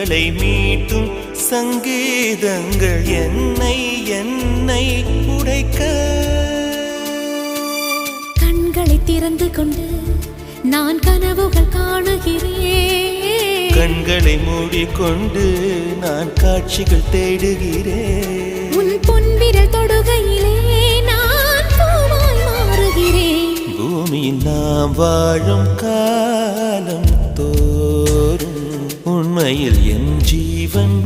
கவலை மீட்டும் சங்கீதங்கள் என்னை என்னை உடைக்க. கண்களை திறந்து கொண்டு நான் கனவுகள் காணுகிறேன். கண்களை மூடிக்கொண்டு நான் காட்சிகள் தேடுகிறேன். உன் பொன்விரல் தொடுகையிலே நான் பூவாய் மாறுகிறேன். பூமியில் நாம் வாழும் காலம் தோறும் உண்மையில் என் ஜீவன்